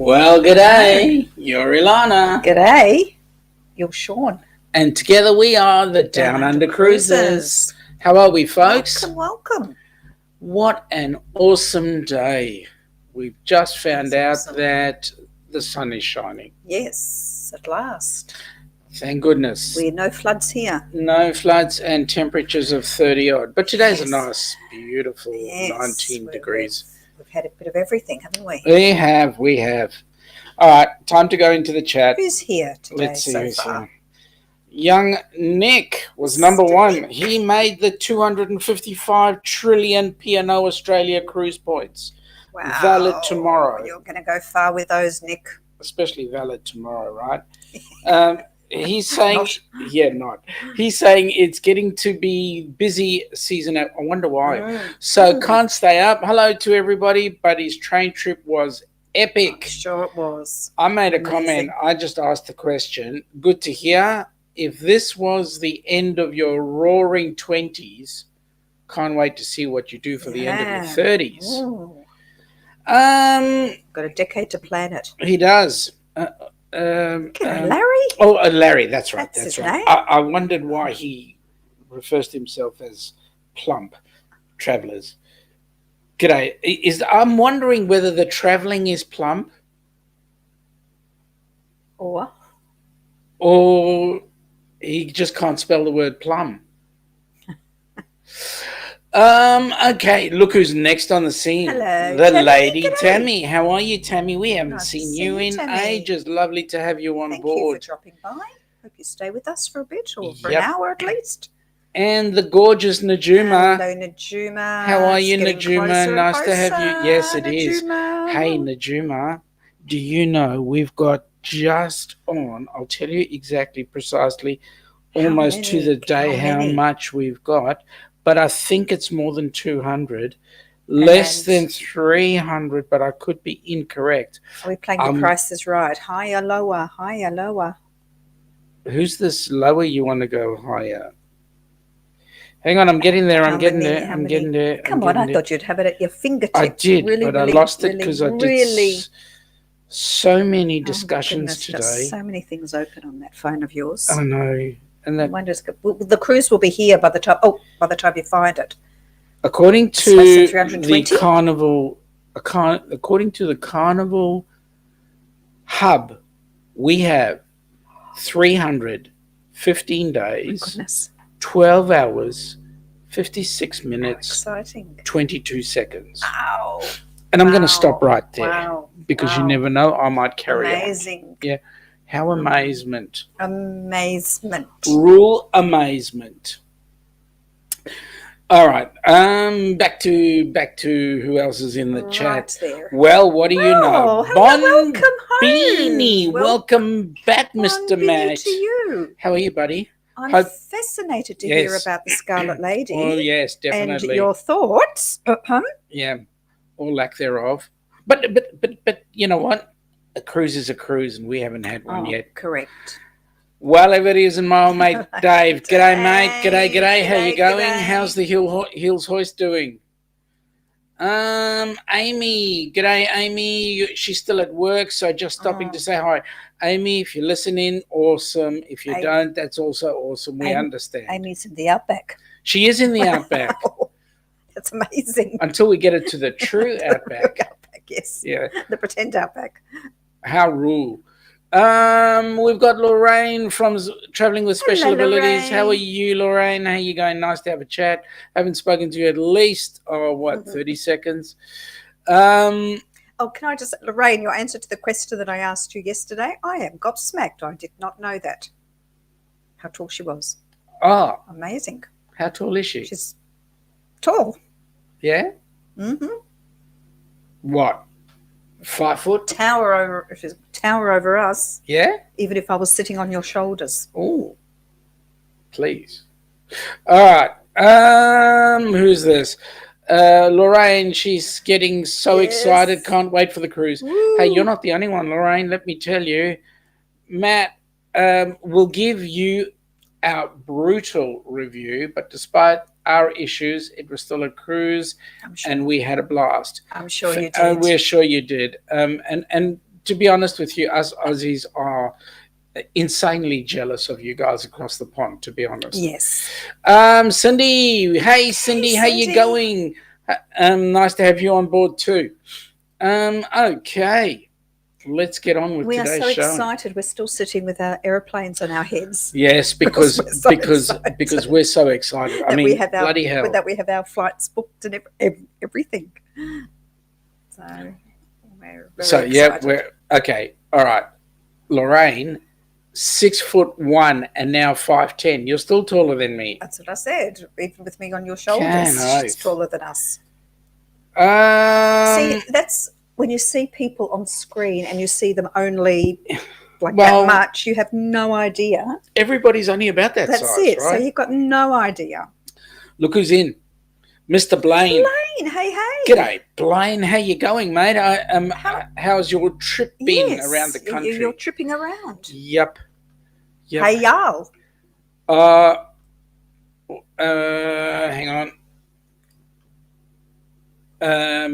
Well, g'day. You're Ilana. G'day. You're Sean. And together we are the Downunder Cruisers. How are we, folks? Welcome. What an awesome day. We've just found out that the sun is shining. Yes, at last. Thank goodness. We had no floods here. No floods and temperatures of 30 odd. But today's a nice, beautiful 19 degrees. We've had a bit of everything, haven't we? We have. All right, time to go into the chat. Who's here today? Let's see so who's far? here. Young Nick was number one. He made the 255 trillion P&O Australia cruise points. Wow. Valid tomorrow. You're going to go far with those, Nick. Especially valid tomorrow, right? He's saying, He's saying it's getting to be busy season. I wonder why. So can't stay up. Hello to everybody, but his train trip was epic. I'm sure it was. I made a comment. I just asked the question. Good to hear. If this was the end of your roaring 20s, can't wait to see what you do for the end of your 30s. Ooh. Got a decade to plan it. He does. Larry? Oh, Larry. That's right. That's his right. name? I wondered why he refers to himself as plump travellers. G'day. I'm wondering whether the travelling is plump or he just can't spell the word plum. Okay, look who's next on the scene. Hello, the Tammy. lady, G'day. Tammy. How are you, Tammy? We haven't Nice seen to see you you, in Tammy. ages. Lovely to have you on Thank board. you for dropping by. Hope you stay with us for a bit or for Yep. an hour at least. And the gorgeous Najuma. Hello, Najuma. How are you, It's getting Najuma? closer and Nice to have closer, you. Yes, it is. Najuma. Hey, Najuma, do you know we've got just on, I'll tell you exactly, precisely, almost to the day how much we've got, but I think it's more than 200. Less than 300, but I could be incorrect. Are we playing the Price is Right? Higher, lower, higher, lower. Who's this lower you want to go higher? Hang on, I'm getting there. I'm getting there. Come on, I thought you'd have it at your fingertips. I did, but I lost it because I did so many discussions today. There's so many things open on that phone of yours. I know. And that, the cruise will be here by the time you find it. According to the Carnival, according to the Carnival hub, we have 315 days, 12 hours, 56 minutes, 22 seconds. Wow. And I'm going to stop right there because you never know, I might carry on. Amazing. Yeah. How amazement. Amazement. Rule amazement. All right. Back to who else is in the chat. There. Well, what do you know? Welcome home. Beanie. Welcome back, Mr. Matt. To you. How are you, buddy? I'm fascinated to hear about the Scarlet Lady. Oh, yes, definitely. And your thoughts. Yeah, or lack thereof. But you know what? A cruise is a cruise, and we haven't had one yet. Correct. Well, it is, and my old mate Dave. G'day, mate. G'day. How you going? How's the Heels Hoist doing? Amy. G'day, Amy. She's still at work, so just stopping to say hi. Amy, if you're listening, awesome. If you don't, that's also awesome. We understand. Amy's in the outback. She is in the outback. That's amazing. Until we get her to the true outback. Yes. Yeah. The pretend outback. How rule. We've got Lorraine from Traveling with Special Abilities. Lorraine. How are you, Lorraine? How are you going? Nice to have a chat. Haven't spoken to you at least 30 seconds. Can I just, Lorraine, your answer to the question that I asked you yesterday? I am gobsmacked. I did not know that. How tall she was. Oh. Amazing. How tall is she? She's tall. Yeah? Mm-hmm. What? 5 foot? Tower over us. Yeah? Even if I was sitting on your shoulders. Oh. Please. All right. Who's this? Lorraine, she's getting so excited. Can't wait for the cruise. Woo. Hey, you're not the only one, Lorraine. Let me tell you. Matt will give you our brutal review, but despite our issues, it was still a cruise, and we had a blast. I'm sure you did. We're sure you did. And to be honest with you, us Aussies are insanely jealous of you guys across the pond, to be honest. Yes. Cindy, hey Cindy, how you going? Nice to have you on board too. Okay, let's get on with today's show. We are so excited. We're still sitting with our airplanes on our heads. Yes, because we're so excited. I mean, bloody hell, that we have our flights booked and everything. So we're very excited. We're okay. All right, Lorraine. 6'1" and now 5'10". You're still taller than me. That's what I said. Even with me on your shoulders, she's taller than us. See, that's when you see people on screen and you see them only that much. You have no idea. Everybody's only about that size. That's it. Right? So you've got no idea. Look who's in, Mr. Blaine. Blaine, hey. G'day, Blaine. How you going, mate? How's your trip been around the country? You're tripping around. Yep. Hey, y'all. Hang on.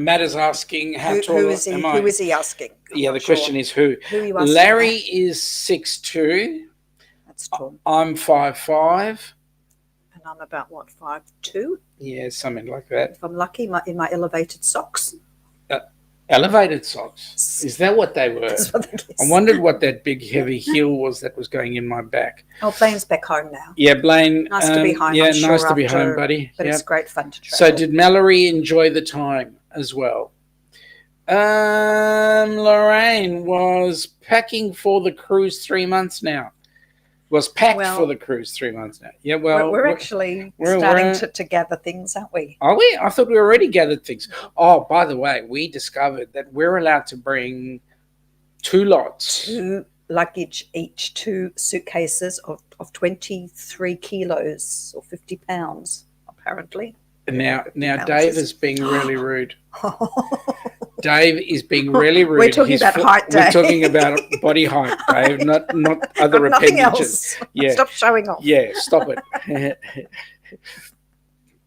Matt is asking how tall who is he? am I? Who is he asking? The question is who. Who are you asking? Larry is 6'2". That's tall. I'm 5'5". And I'm about, 5'2"? Yeah, something like that. If I'm lucky, in my elevated socks. Elevated socks? Is that what they were? That's what I wondered what that big heavy heel was that was going in my back. Oh, Blaine's back home now. Yeah, Blaine. Nice to be home. Yeah, nice to be home, buddy. But it's great fun to travel. So did Mallory enjoy the time as well? Lorraine was packing for the cruise 3 months now. Was packed for the cruise 3 months now. Yeah, well, we're actually starting to gather things, aren't we? Are we? I thought we already gathered things. Oh, by the way, we discovered that we're allowed to bring 2 lots. 2 luggage each, 2 suitcases of 23 kilos or 50 pounds, apparently. Now Dave is being really rude. Dave is being really rude. We're talking about height, Dave. We're talking about body height, Dave, not other appendages. Yeah. Stop showing off. Yeah, stop it.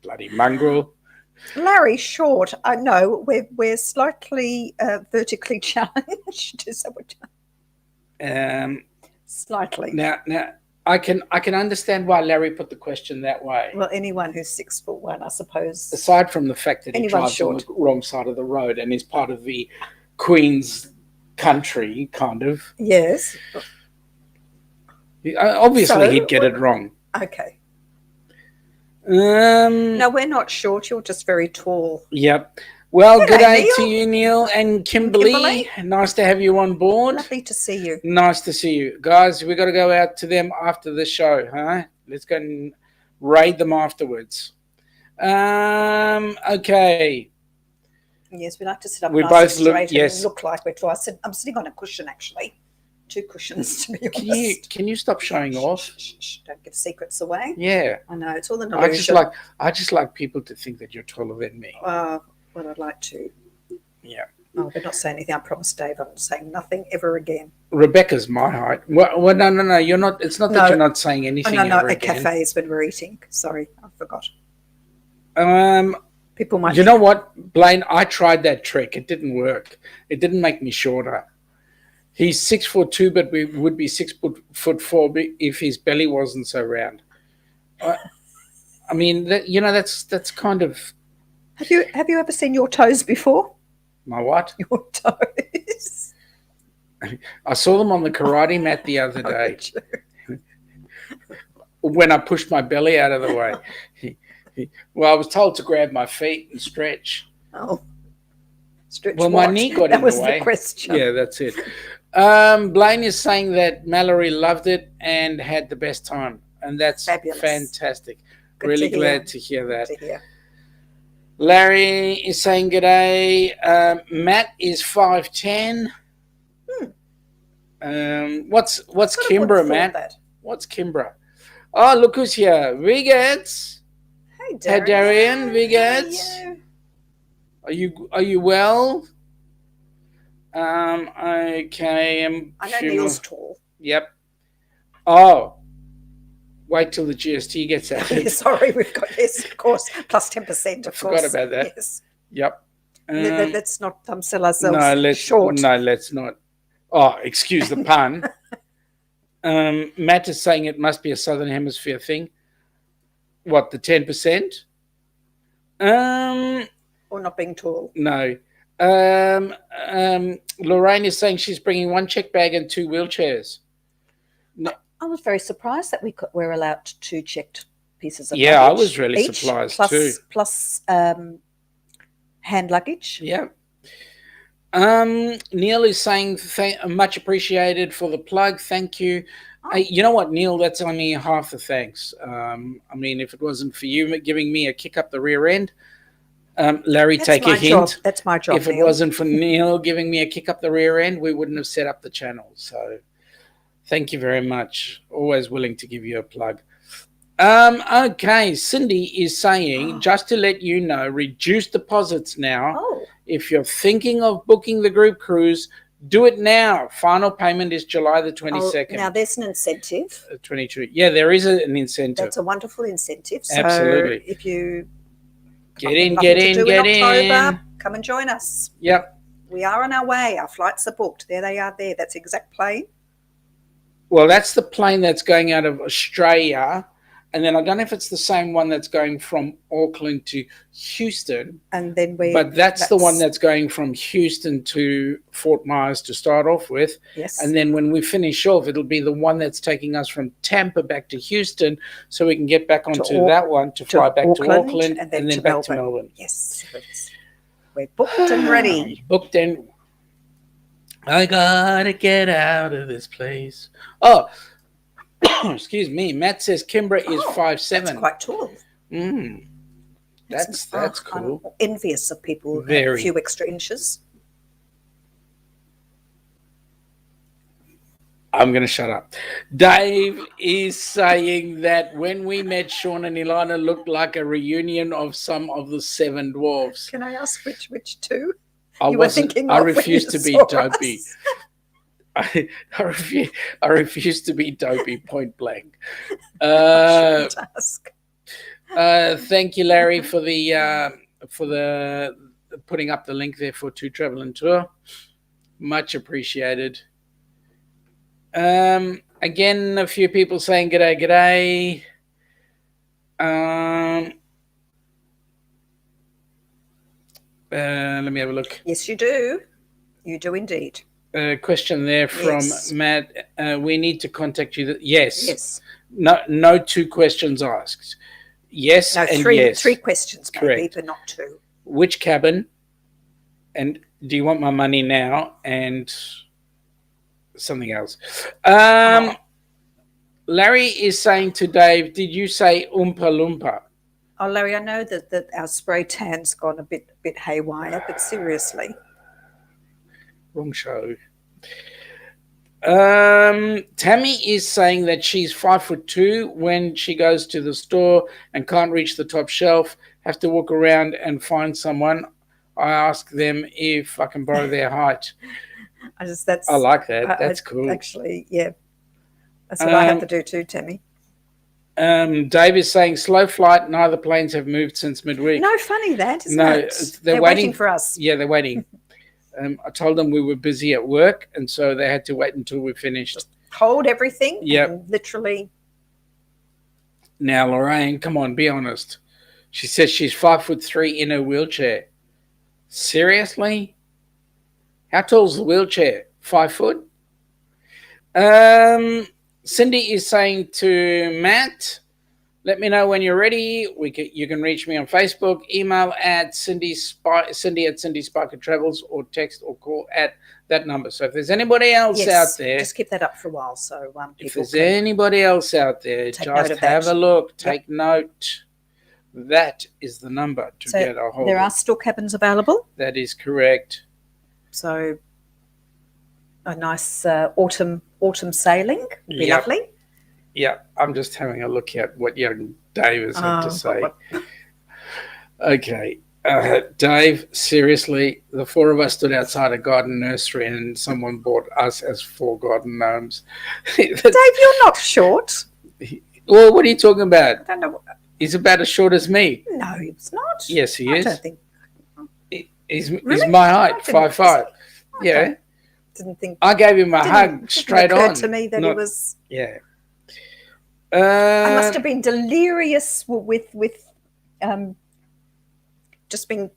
Bloody mongrel. Larry, short. I know we're slightly vertically challenged. Is that what? Slightly. Now I can understand why Larry put the question that way. Well, anyone who's 6'1", I suppose. Aside from the fact that he drives on the wrong side of the road and is part of the Queen's country, kind of. Yes. Obviously, he'd get it wrong. Okay. No, we're not short. You're just very tall. Yep. Well, good day to you, Neil and Kimberly. Nice to have you on board. Lovely to see you. Nice to see you. Guys, we've got to go out to them after the show, huh? Let's go and raid them afterwards. Okay. Yes, we like to sit up nice and straight and look like we're trying. I'm sitting on a cushion, actually. 2 cushions, to be honest. Can you stop showing off? Shh, don't give secrets away. Yeah. I know, it's all the knowledge. I just like people to think that you're taller than me. Well, I'd like to. Yeah. Oh, but not say anything. I promise, Dave. I'm saying nothing ever again. Rebecca's my height. Well, no. You're not. It's not that you're not saying anything. No. At cafes when we're eating. Sorry, I forgot. People might. You know what, Blaine? I tried that trick. It didn't work. It didn't make me shorter. He's 6'2", but we would be 6'4" if his belly wasn't so round. I mean, that's kind of. Have you ever seen your toes before? My what? Your toes. I saw them on the karate mat the other day. When I pushed my belly out of the way. Well, I was told to grab my feet and stretch. Oh. Stretch well, what? My knee got that in was the way. The question. Yeah, that's it. Blaine is saying that Mallory loved it and had the best time. And that's fabulous. Fantastic. Good really to glad to hear that. Good to hear. Larry is saying g'day. Matt is 5'10". What's Kimbra, Matt? That. What's Kimbra? Oh, look who's here. Vigets. Hey, Darian. Vigets. Are you well? Okay. I know Neil's tall. Yep. Oh. Wait till the GST gets out. Sorry, we've got this, of course, plus 10%. Of course. Forgot about that. Yes. Yep. Let's not sell ourselves short. No, let's not. Oh, excuse the pun. Matt is saying it must be a Southern Hemisphere thing. What, the 10%? Or not being tall? No. Lorraine is saying she's bringing one check bag and 2 wheelchairs. No. I was very surprised that we're allowed 2 checked pieces of luggage. I was really surprised too. Plus hand luggage. Yeah. Neil is saying much appreciated for the plug. Thank you. Oh. You know what, Neil? That's only half the thanks. I mean, if it wasn't for you giving me a kick up the rear end, Larry, that's take a hint. Job. That's my job. If Neil. It wasn't for Neil giving me a kick up the rear end, we wouldn't have set up the channel. So, thank you very much. Always willing to give you a plug. Okay, Cindy is saying, just to let you know, reduce deposits now. Oh. If you're thinking of booking the group cruise, do it now. Final payment is July the 22nd. Now, there's an incentive. 22. Yeah, there is an incentive. That's a wonderful incentive. So absolutely. If you get in, come and join us. Yep. We are on our way. Our flights are booked. There they are there. That's the exact plane. Well, that's the plane that's going out of Australia. And then I don't know if it's the same one that's going from Auckland to Houston. And then But that's the one that's going from Houston to Fort Myers to start off with. Yes. And then when we finish off, it'll be the one that's taking us from Tampa back to Houston, so we can get back onto that one to fly back to Auckland and then back to Melbourne. Yes. We're booked and ready. Booked and I gotta get out of this place. Oh, excuse me. Matt says Kimbra is 5'7". That's quite tall. That's cool. I'm envious of people with a few extra inches. I'm going to shut up. Dave is saying that when we met, Sean and Ilana looked like a reunion of some of the 7 dwarfs. Can I ask which 2? I refuse to be dopey. I refuse to be dopey, point blank. Thank you, Larry, for the putting up the link there for To Travel and Tour. Much appreciated. Again, a few people saying g'day. Let me have a look. Yes, you do. You do indeed. Question there from Matt. We need to contact you. Yes. No 2 questions asked. Yes, no, and 3, yes. 3 questions, maybe, correct. But not 2. Which cabin? And do you want my money now? And something else. Larry is saying to Dave, did you say Oompa Loompa? Oh, Larry, I know that our spray tan's gone a bit haywire, but seriously. Wrong show. Tammy is saying that she's 5'2" when she goes to the store and can't reach the top shelf, have to walk around and find someone. I ask them if I can borrow their height. I like that. That's cool. Actually, yeah. That's what I have to do too, Tammy. Dave is saying slow flight. Neither planes have moved since midweek. No, funny that, isn't it? They're waiting for us. Yeah, they're waiting. I told them we were busy at work, and so they had to wait until we finished. Just hold everything. Yeah. Literally. Now, Lorraine, come on, be honest. She says she's 5'3" in her wheelchair. Seriously? How tall's the wheelchair? 5 foot? Cindy is saying to Matt, let me know when you're ready. You can reach me on Facebook, email at Cindy at Cindy Sparker Travels, or text or call at that number. So if there's anybody else out there, just keep that up for a while. So if there's anybody else out there, just have a look, take note. That is the number to get a hold of. There are still cabins available. That is correct. So a nice autumn sailing would be lovely. Yeah, I'm just having a look at what young Dave has had to say. Okay, Dave, seriously, the 4 of us stood outside a garden nursery and someone bought us as 4 garden gnomes. Dave, you're not short. Well, what are you talking about? I don't know. He's about as short as me. No, he's not. Yes, he is. I don't think. He's my height, 5'5". Yeah. Didn't think. I gave him a hug straight on. It occurred to me that he was. Yeah. I must have been delirious with just being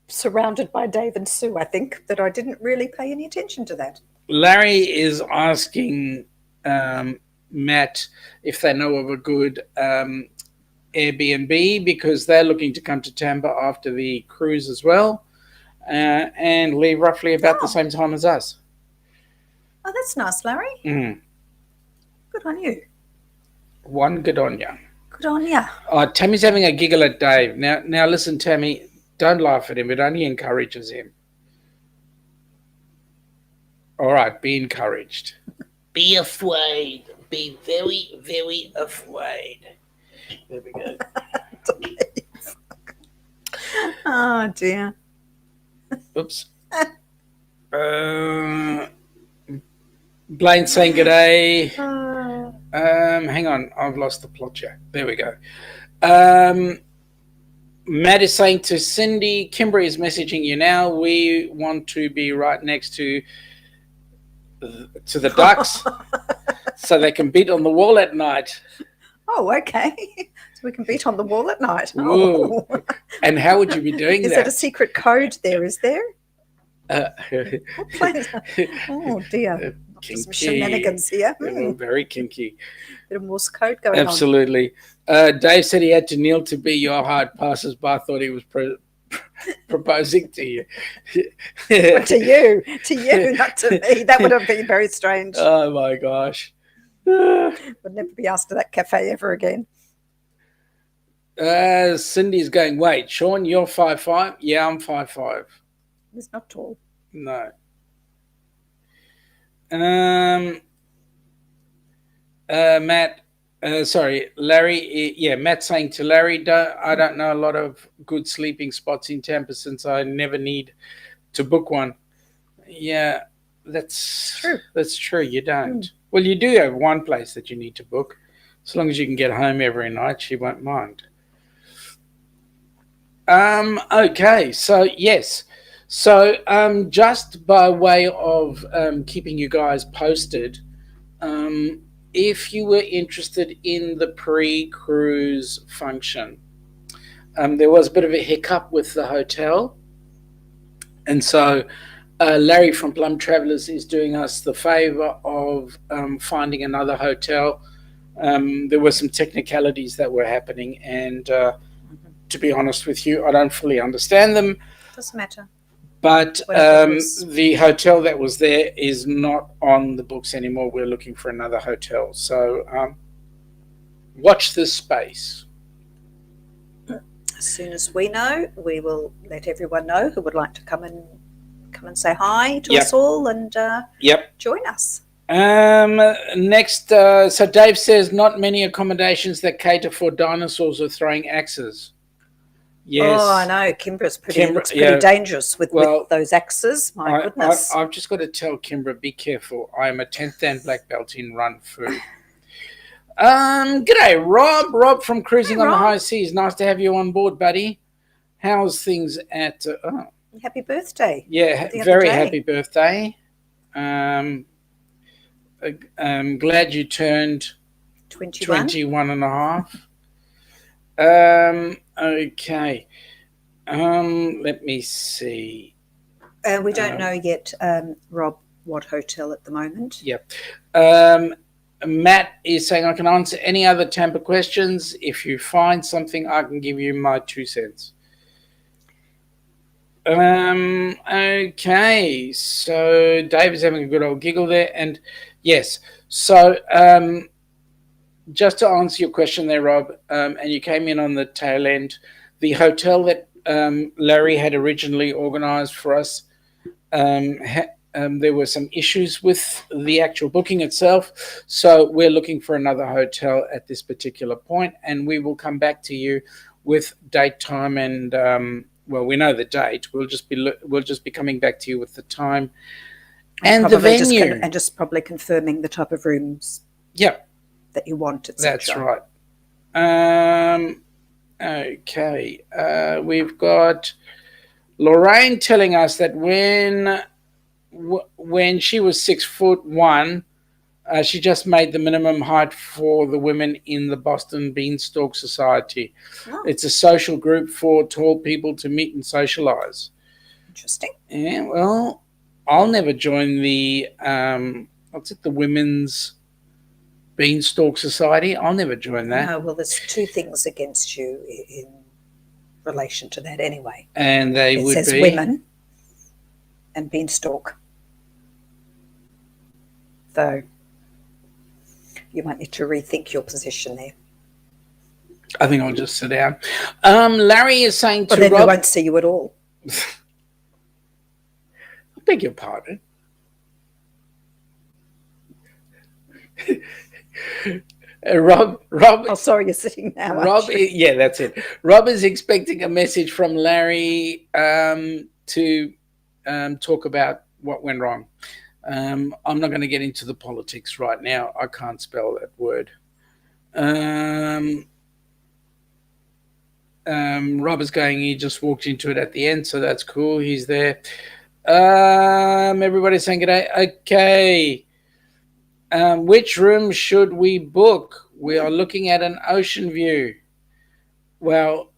surrounded by Dave and Sue, I think, that I didn't really pay any attention to that. Larry is asking Matt if they know of a good Airbnb, because they're looking to come to Tampa after the cruise as well, and leave roughly about the same time as us. Oh, that's nice, Larry. Mm. Good on you. Good on you. Good on you. Tammy's having a giggle at Dave. Now listen, Tammy, don't laugh at him. It only encourages him. All right, be encouraged. Be afraid. Be very, very afraid. There we go. Oh, dear. Oops. Blaine's saying good day. Hang on, I've lost the plot here. There we go. Matt is saying to Cindy, Kimber is messaging you now. We want to be right next to the ducks so they can beat on the wall at night. Oh, okay. So we can beat on the wall at night. Oh. And how would you be doing that? Is that a secret code there, is there? Oh, dear. Some shenanigans here. Very kinky. Bit of Morse code going on. Absolutely. Dave said he had to kneel to be your hard passers-by. Thought he was proposing to you. Well, to you, not to me. That would have been very strange. Oh my gosh. Would never be asked to that cafe ever again. Cindy's going, wait, Sean, you're 5'5"? Yeah, I'm 5'5". He's not tall. No. Larry. Matt's saying to Larry, I don't know a lot of good sleeping spots in Tampa since I never need to book one. Yeah, that's true. That's true. You don't. Well, you do have one place that you need to book. As long as you can get home every night, she won't mind. Okay, so yes. So just by way of keeping you guys posted, if you were interested in the pre-cruise function, there was a bit of a hiccup with the hotel. And so Larry from Plum Travelers is doing us the favor of finding another hotel. There were some technicalities that were happening, and to be honest with you, I don't fully understand them. Doesn't matter. But the hotel that was there is not on the books anymore. We're looking for another hotel. So watch this space. As soon as we know, we will let everyone know who would like to come and say hi to us all and join us. Next, so Dave says not many accommodations that cater for dinosaurs or throwing axes. Yes. Oh, I know. Kimbra's looks pretty dangerous with those axes. My goodness. I've just got to tell Kimbra, be careful. I am a 10th Dan black belt in run food. G'day, Rob. Rob from Cruising on the High Seas. Nice to have you on board, buddy. How's things at... happy birthday. Yeah, very happy birthday. I'm glad you turned 21 and a half. Okay. Let me see. We don't know yet, Rob, what hotel at the moment. Yep. Matt is saying I can answer any other Tampa questions. If you find something, I can give you my 2 cents. Okay. So Dave is having a good old giggle there. And yes, so just to answer your question there, Rob, and you came in on the tail end, the hotel that Larry had originally organized for us, there were some issues with the actual booking itself. So we're looking for another hotel at this particular point, and we will come back to you with date, time, and we know the date. We'll just be coming back to you with the time and the venue, and just probably confirming the type of rooms. Yep. That you want, etc. That's right. Okay. We've got Lorraine telling us that when when she was 6'1", she just made the minimum height for the women in the Boston Beanstalk Society. Oh, It's a social group for tall people to meet and socialise. interesting. Yeah, well, I'll never join the the Women's Beanstalk Society. I'll never join that. No, well, there's two things against you in relation to that anyway. And they It would says be women and beanstalk. So you might need to rethink your position there. I think I'll just sit down. Larry is saying to Well, then Rob, we won't see you at all. I beg your pardon. Rob. Oh, sorry, you're sitting now. Rob, yeah, that's it. Rob is expecting a message from Larry to talk about what went wrong. I'm not going to get into the politics right now. I can't spell that word. Rob is going. He just walked into it at the end, so that's cool. He's there. Everybody's saying good day. Okay. Which room should we book? We are looking at an ocean view. Well,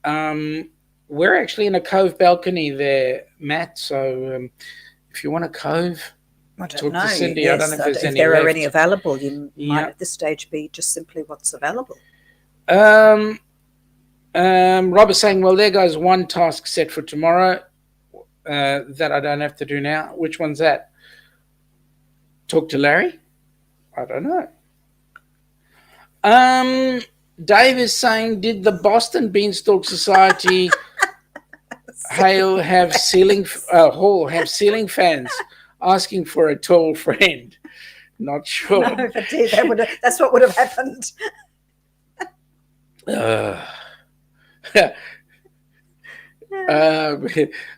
we're actually in a cove balcony there, Matt. So if you want a cove, I don't talk know. to Cindy. Yes, I don't know if there's any there left. are any available. You might Yeah. at this stage be just simply what's available. Rob is saying, well, there goes one task set for tomorrow that I don't have to do now. Which one's that? Talk to Larry? I don't know. Dave is saying, did the Boston Beanstalk Society Hall have ceiling fans? Asking for a tall friend. Not sure. No, but dear, that's what would have happened.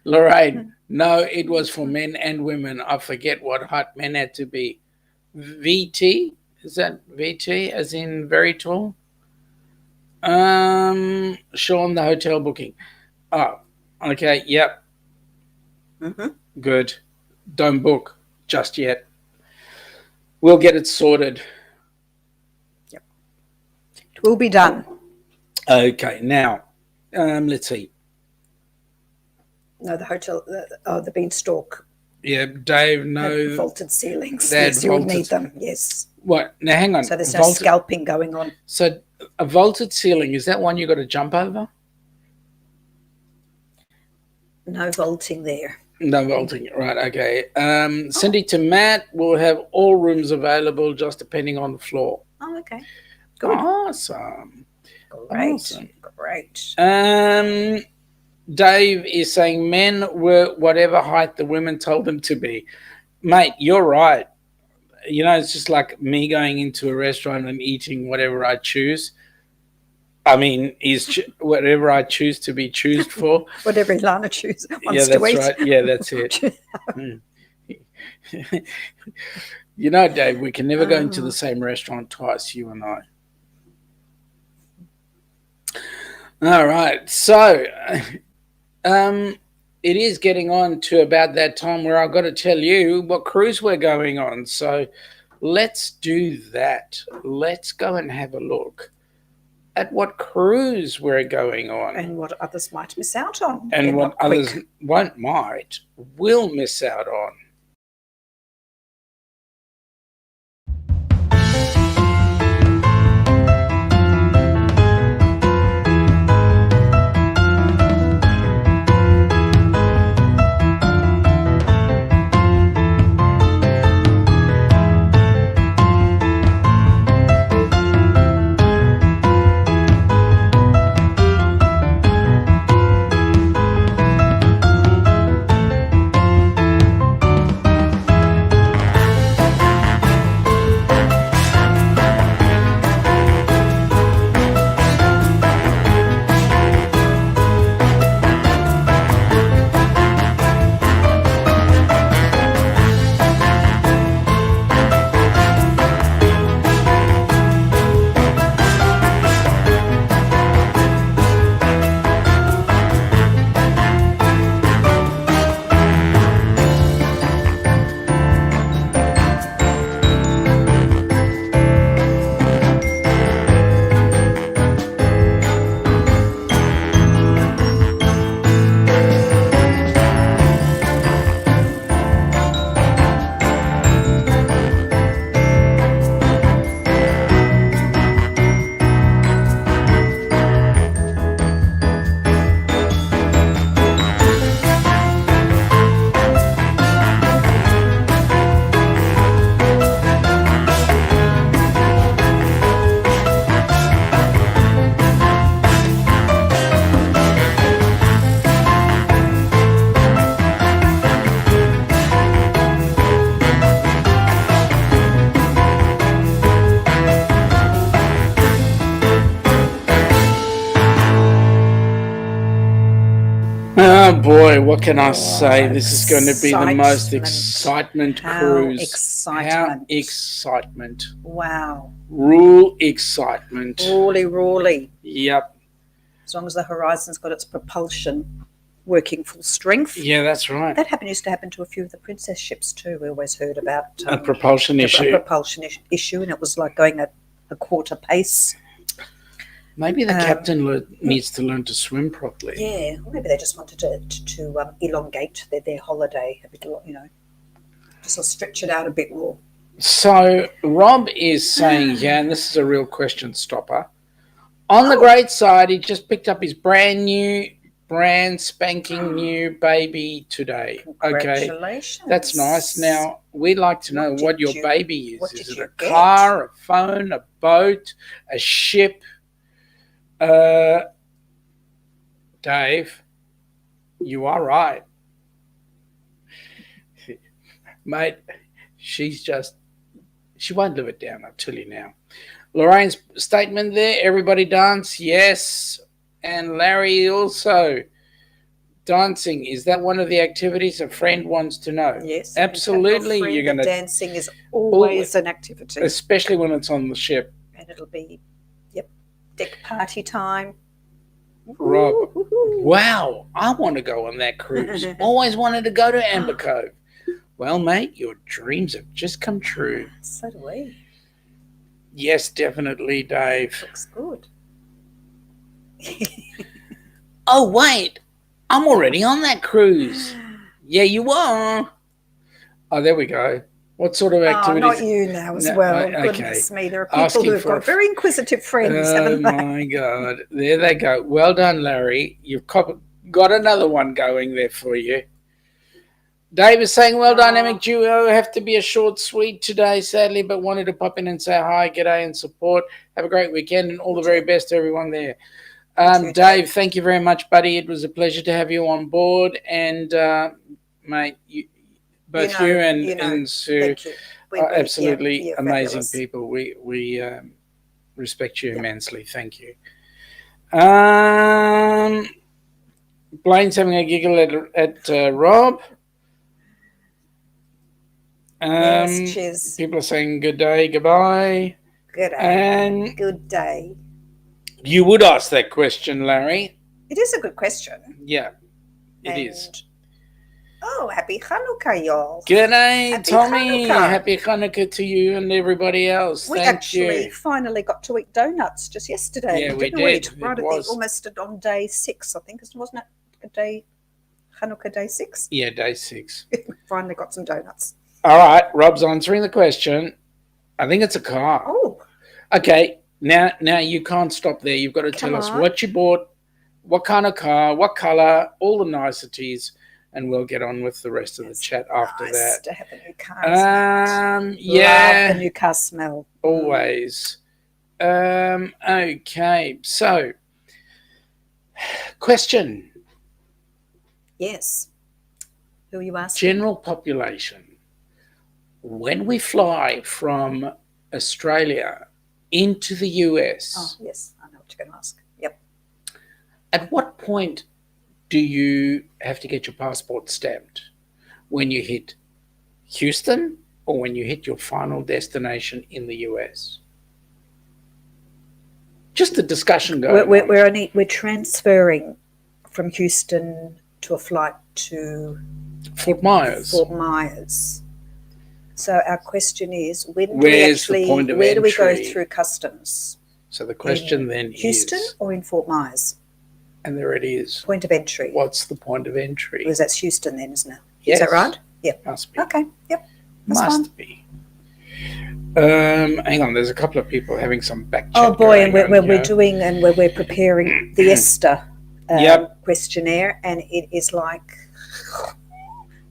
Lorraine, no, it was for men and women. I forget what height men had to be. VT? Is that VT as in very tall? Sean, the hotel booking. Oh, okay, yep. Mm-hmm. Good. Don't book just yet. We'll get it sorted. Yep. It will be done. Okay, now, let's see. No, the hotel, the Beanstalk. Yeah, Dave, no. Vaulted ceilings. Yes, you would need them, yes. What? Now, hang on. So there's no scalping going on. So a vaulted ceiling, is that one you got to jump over? No vaulting there. No vaulting, right, okay. Cindy to Matt, we'll have all rooms available just depending on the floor. Oh, okay. Good. Awesome. Great. Awesome. Great. Dave is saying men were whatever height the women told them to be. Mate, you're right. You know, it's just like me going into a restaurant and eating whatever I choose. I mean, whatever I choose to be choosed for. Whatever Ilana chooses Yeah, that's right. Yeah, that's it. You know, Dave, we can never go into the same restaurant twice, you and I. All right. So, it is getting on to about that time where I've got to tell you what cruise we're going on. So, let's do that. Let's go and have a look at what cruise we're going on. And what others might miss out on. And what others will miss out on. what can I say? This is going to be the most Excitement. cruise. Excitement. How excitement. Wow. Rule excitement. Roly. Yep. As long as the Horizon's got its propulsion working full strength. Yeah, that's right. That used to happen to a few of the princess ships too. We always heard about a propulsion issue. A propulsion issue, and it was like going at a quarter pace. Maybe the captain needs to learn to swim properly. Yeah, or maybe they just wanted to elongate their holiday a bit, just sort of stretch it out a bit more. So Rob is saying here, and this is a real question stopper. On the great side, he just picked up his brand spanking new baby today. Congratulations. Okay, that's nice. Now, we'd like to know what your baby is. Is it a car, a phone, a boat, a ship? Dave, you are right. Mate, she won't live it down, I'll tell you now. Lorraine's statement there, everybody dance, yes. And Larry also, dancing, is that one of the activities a friend wants to know? Yes. Absolutely. You're going to dancing is always an activity. Especially when it's on the ship. And it'll be, deck party time. Rob, wow, I want to go on that cruise. Always wanted to go to Amber Cove. Well, mate, your dreams have just come true. So do we. Yes, definitely, Dave. Looks good. Oh, wait, I'm already on that cruise. Yeah, you are. Oh, there we go. What sort of activities? Oh, not you now as well. Goodness me. There are people who have got very inquisitive friends, haven't they? Oh, my God. There they go. Well done, Larry. You've got another one going there for you. Dave is saying, well, dynamic duo. Have to be a short suite today, sadly, but wanted to pop in and say hi, g'day, and support. Have a great weekend and all the very best to everyone there. Dave, thank you very much, buddy. It was a pleasure to have you on board. And, mate, both you and Sue are absolutely amazing people. We respect you immensely. Thank you. Blaine's having a giggle at Rob. Yes, cheers. People are saying good day, goodbye. Good day. And good day. You would ask that question, Larry. It is a good question. Yeah, it is. Oh, happy Hanukkah, y'all. G'day, Tommy. Happy Hanukkah to you and everybody else. We actually finally got to eat donuts just yesterday. Yeah, we did. Right almost on day 6, I think. Wasn't it Hanukkah day 6? Yeah, day 6. We finally got some donuts. All right, Rob's answering the question. I think it's a car. Oh. Okay, now you can't stop there. You've got to tell us what you bought, what kind of car, what colour, all the niceties. And we'll get on with the rest of the chat after that. To have a new car. Yeah. Love the new car smell. Always. Okay. So, question. Yes. Who are you asking? General population. When we fly from Australia into the US. Oh, yes. I know what you're going to ask. Yep. At what point do you have to get your passport stamped? When you hit Houston or when you hit your final destination in the US? Just a discussion going on. We're transferring from Houston to a flight to Fort Myers. So our question is, where do we go through customs? So the question then is Houston or in Fort Myers? And there it is. Point of entry. What's the point of entry? Because that's Houston then, isn't it? Yes. Is that right? Yeah. Must be. Okay. Yep. Must be. Hang on, there's a couple of people having some back chat. Oh boy, and we're doing and we're preparing the ESTA questionnaire, and it is like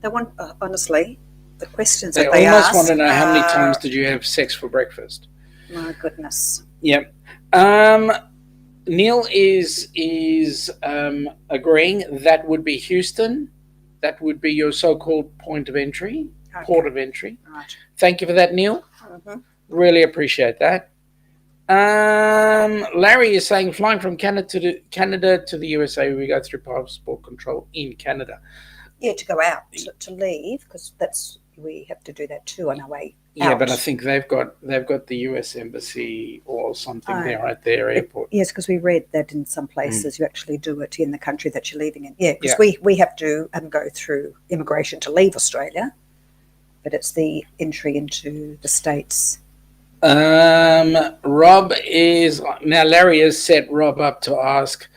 they want honestly the questions that they almost ask want to know how many times did you have sex for breakfast? My goodness. Yep. Neil is agreeing that would be Houston. That would be your so-called point of entry, port of entry. Right. Thank you for that, Neil. Mm-hmm. Really appreciate that. Larry is saying flying from Canada to the USA, we go through passport control in Canada. Yeah, to go out, to leave, because we have to do that too on our way Yeah, out. but I think they've got the US embassy or something there at their airport. Yes, because we read that in some places you actually do it in the country that you're leaving in. Yeah, because we have to go through immigration to leave Australia, but it's the entry into the States. Rob is now. Larry has set Rob up to ask.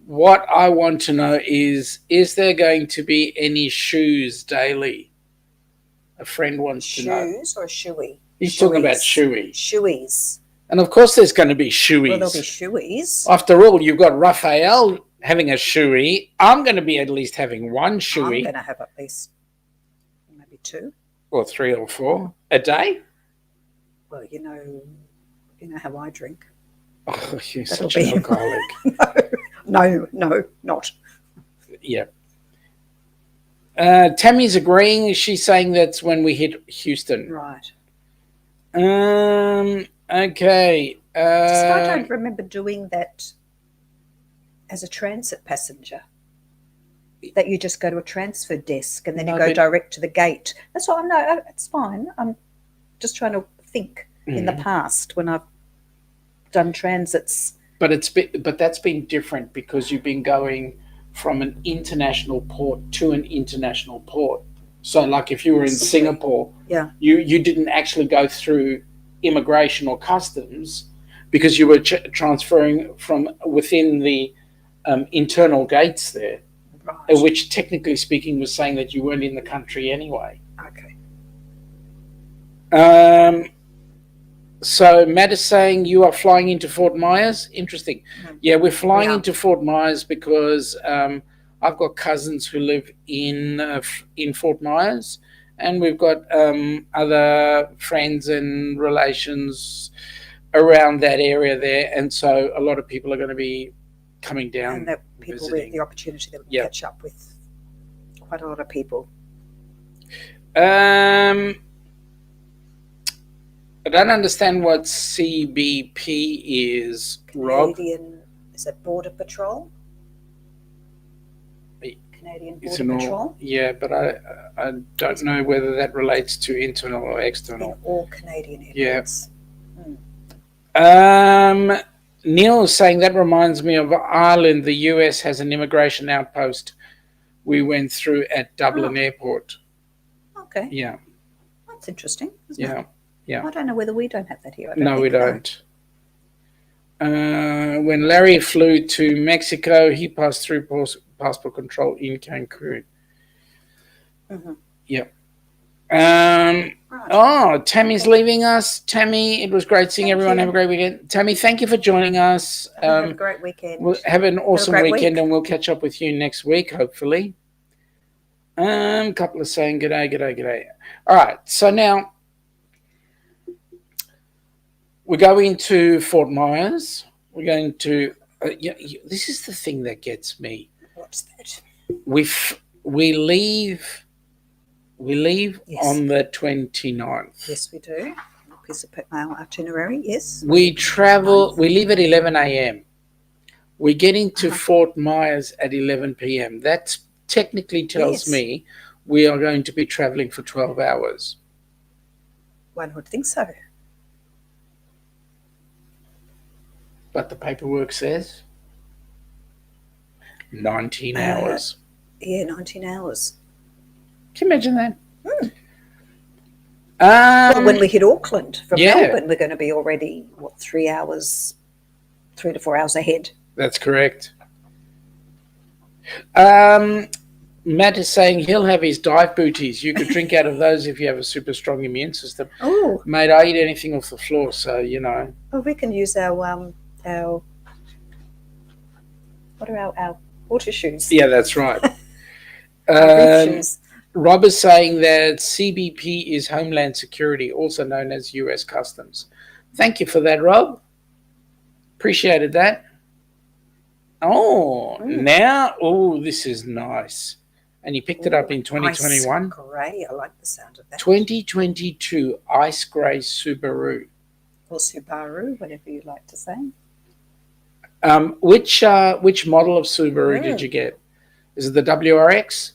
What I want to know is there going to be any shoes daily? A friend wants to know. Shoes or shoey? He's talking about shoey. Shoeys. And of course there's going to be shoeys. Well, there'll be shoeys. After all, you've got Raphael having a shoey. I'm going to be at least having one shoey. I'm going to have at least maybe 2. Or 3 or 4 a day. Well, you know how I drink. Oh, you're such an alcoholic. No, not. Yeah. Tammy's agreeing. She's saying that's when we hit Houston. Right. Okay. I don't remember doing that as a transit passenger. That you just go to a transfer desk and then you go direct to the gate. That's all. No, it's fine. I'm just trying to think in the past when I've done transits. But that's been different because you've been going from an international port to an international port. So, like if you were in Singapore, you didn't actually go through immigration or customs because you were transferring from within the internal gates there. Right. Which, technically speaking, was saying that you weren't in the country anyway. Okay. So Matt is saying you are flying into Fort Myers. Interesting. Yeah, we're flying into Fort Myers because I've got cousins who live in Fort Myers, and we've got other friends and relations around that area there, and so a lot of people are going to be coming down. And that people with the opportunity that we catch up with quite a lot of people. I don't understand what CBP is, Rob. Is that Border Patrol? Canadian Border Patrol? Yeah, but I don't know whether that relates to internal or external. In all Canadian airports. Yeah. Neil is saying that reminds me of Ireland. The US has an immigration outpost we went through at Dublin Airport. Okay. Yeah. That's interesting, isn't it? Yeah. I don't know whether we don't have that here. No, we don't. When Larry flew to Mexico, he passed through passport control in Cancun. Mm-hmm. Yep. Oh, Tammy's leaving us. Tammy, it was great seeing everyone. Have a great weekend. Tammy, thank you for joining us. Have a great weekend. We'll have an awesome weekend, and we'll catch up with you next week, hopefully. A couple are saying g'day. All right, so now we're going to Fort Myers. We're going to. This is the thing that gets me. What's that? We leave. We leave on the 29th. Yes, we do. A piece of our itinerary. Yes. We travel. We leave at 11 a.m. We get into Fort Myers at 11 p.m. That technically tells me we are going to be traveling for 12 hours. One would think so. But the paperwork says 19 hours. Yeah, 19 hours. Can you imagine that? Well, when we hit Auckland from Melbourne, we're going to be already, 3 to 4 hours ahead. That's correct. Matt is saying he'll have his dive booties. You could drink out of those if you have a super strong immune system. Oh, mate, I eat anything off the floor, so you know. Well, we can use our what are our water shoes? Yeah, that's right. Rob is saying that CBP is Homeland Security, also known as US Customs. Thank you for that, Rob. Appreciated that. This is nice. And you picked it up in 2021. Ice grey, I like the sound of that. 2022 Ice Grey Subaru. or Subaru, whatever you like to say. Which model of Subaru did you get? Is it the WRX?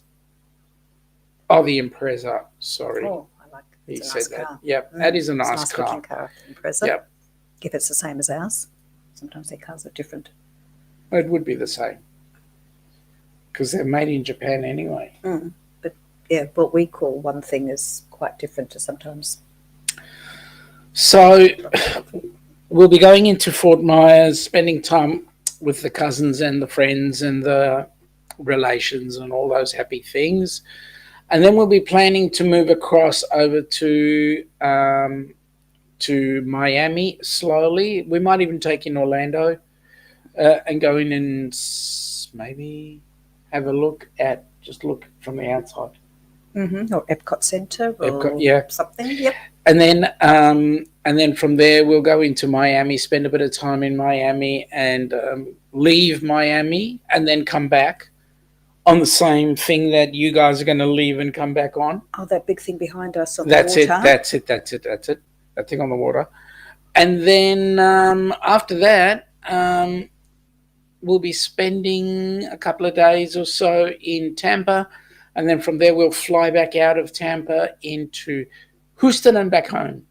Oh, the Impreza. Sorry. Oh, I like it. He It's a said nice that. car. Yep, that is a It's nice car. looking car, Impreza. Yep. If it's the same as ours. Sometimes their cars are different. It would be the same because they're made in Japan anyway. But yeah, what we call one thing is quite different to sometimes. So we'll be going into Fort Myers, spending time with the cousins and the friends and the relations and all those happy things. And then we'll be planning to move across over to Miami slowly. We might even take in Orlando and go in and maybe have a look from the outside. Or Epcot Centre or something. Yep. And then from there we'll go into Miami, spend a bit of time in Miami, and leave Miami, and then come back on the same thing that you guys are going to leave and come back on. Oh, that big thing behind us on That's the water. That's it. That thing on the water. And then after that, we'll be spending a couple of days or so in Tampa. And then from there, we'll fly back out of Tampa into Houston and back home.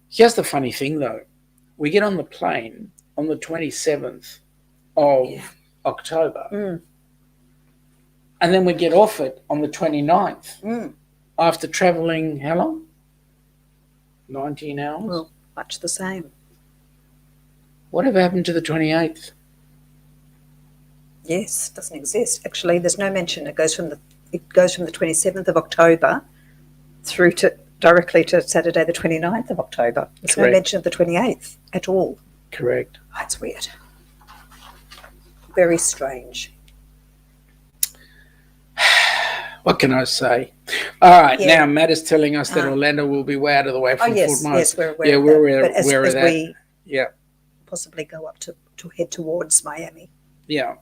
Here's the funny thing, though. We get on the plane on the 27th of October. And then we get off it on the 29th after traveling, how long? 19 hours? Well, much the same. Whatever happened to the 28th? Yes, doesn't exist. Actually, there's no mention. It goes from the 27th of October through to directly to Saturday the 29th of October. There's no mention of the 28th at all. Correct. Oh, it's weird. Very strange. What can I say? All right, now Matt is telling us that Orlando will be way out of the way from Fort Myers. Yes, we're aware of that. We're aware of that. We possibly go up to head towards Miami. Yeah.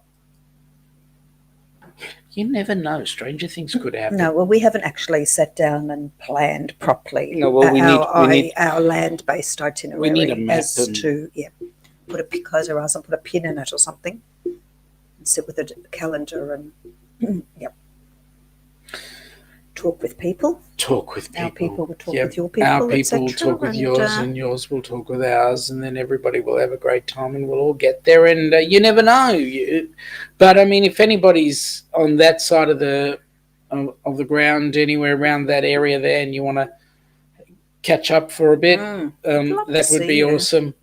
You never know. Stranger things could happen. No, well, we haven't actually sat down and planned properly. No, well, we need our land-based itinerary. We need a map as to close our eyes and put a pin in it or something, and sit with a calendar and talk with people. Our people will talk with your people. Our people will talk with yours, and yours will talk with ours, and then everybody will have a great time, and we'll all get there. And you never know. But I mean, if anybody's on that side of the ground, anywhere around that area there, and you want to catch up for a bit, that would be awesome.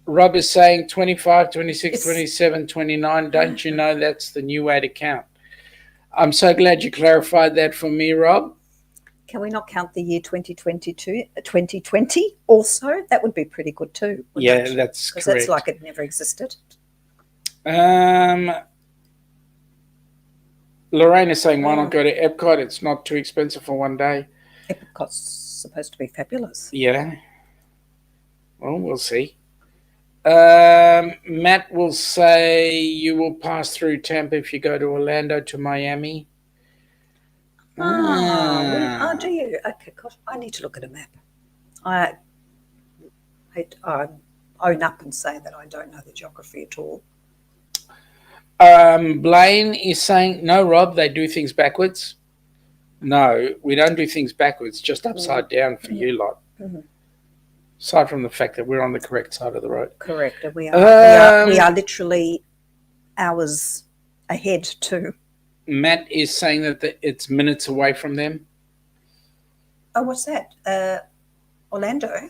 Rob is saying 25, 26, 27, 29. Don't you know that's the new way to count? I'm so glad you clarified that for me, Rob. Can we not count the year 2020 also? That would be pretty good too. Yeah, that's correct. Because that's like it never existed. Lorraine is saying, why not go to Epcot? It's not too expensive for one day. Epcot's supposed to be fabulous. Yeah. Well, we'll see. Matt will say you will pass through Tampa if you go to Orlando to Miami. Do you? Okay, gosh, I need to look at a map. I own up and say that I don't know the geography at all. Blaine is saying, no, Rob, they do things backwards. No, we don't do things backwards, just upside down for you lot. Aside from the fact that we're on the correct side of the road. Correct. And we are literally hours ahead too. Matt is saying that it's minutes away from them. Oh, what's that? Orlando?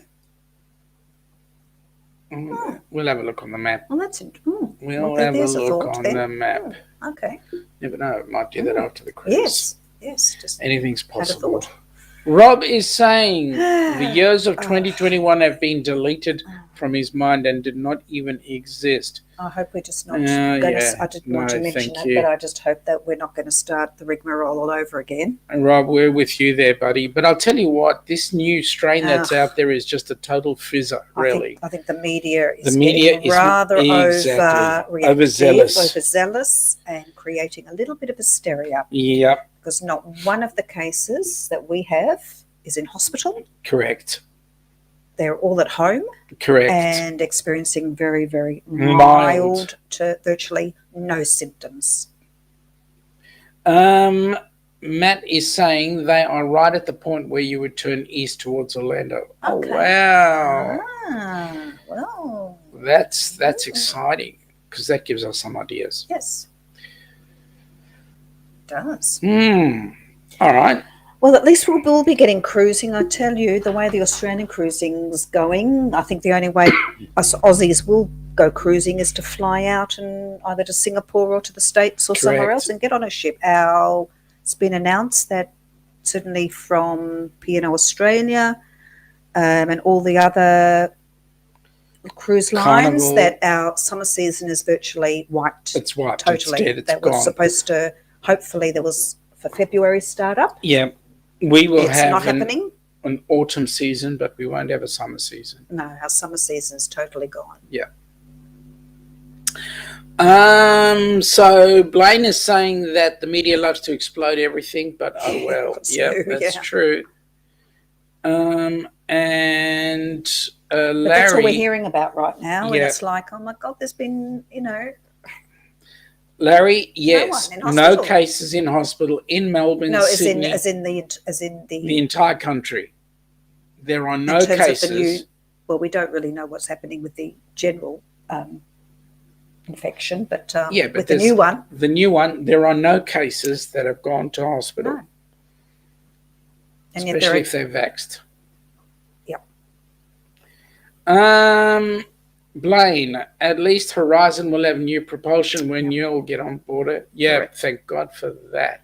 We'll have a look on the map. Well, that's it. We'll have a look on the map. Okay. Never know. It might do that after the cruise. Yes. Just anything's possible. Had a thought. Rob is saying the years of 2021 have been deleted from his mind and did not even exist. I hope we're just not I didn't want to mention it, but I just hope that we're not going to start the rigmarole all over again. And Rob, we're with you there, buddy. But I'll tell you what, this new strain that's out there is just a total fizzer, really. I think the media is rather overzealous and creating a little bit of hysteria. Yep. Because not one of the cases that we have is in hospital. Correct. They're all at home. Correct. And experiencing very, very mild to virtually no symptoms. Matt is saying they are right at the point where you would turn east towards Orlando. Okay. Oh, wow. Well. That's exciting, because that gives us some ideas. Yes. It does. All right. Well, at least we'll be getting cruising. I tell you, the way the Australian cruising's going, I think the only way us Aussies will go cruising is to fly out and either to Singapore or to the States or somewhere else and get on a ship. It's been announced that certainly from P&O Australia and all the other cruise lines, Carnival, that our summer season is virtually wiped. It's wiped. Totally. It's dead. It's gone. Was supposed to, hopefully there was for February startup. Yeah. We will have not happening. An autumn season, but we won't have a summer season. No, our summer season's totally gone. Yeah. So Blaine is saying that the media loves to explode everything, but oh well. That's true. And Larry, that's all we're hearing about right now, and it's like, oh my God, there's been, Larry, yes, no cases in hospital in Melbourne, no, Sydney, as in the entire country. There are no cases. Well, we don't really know what's happening with the general infection, but with the new one, there are no cases that have gone to hospital. No. And especially if they're vaxxed. Yep. Blaine, at least Horizon will have new propulsion when you'll get on board it. Yeah, correct. Thank God for that.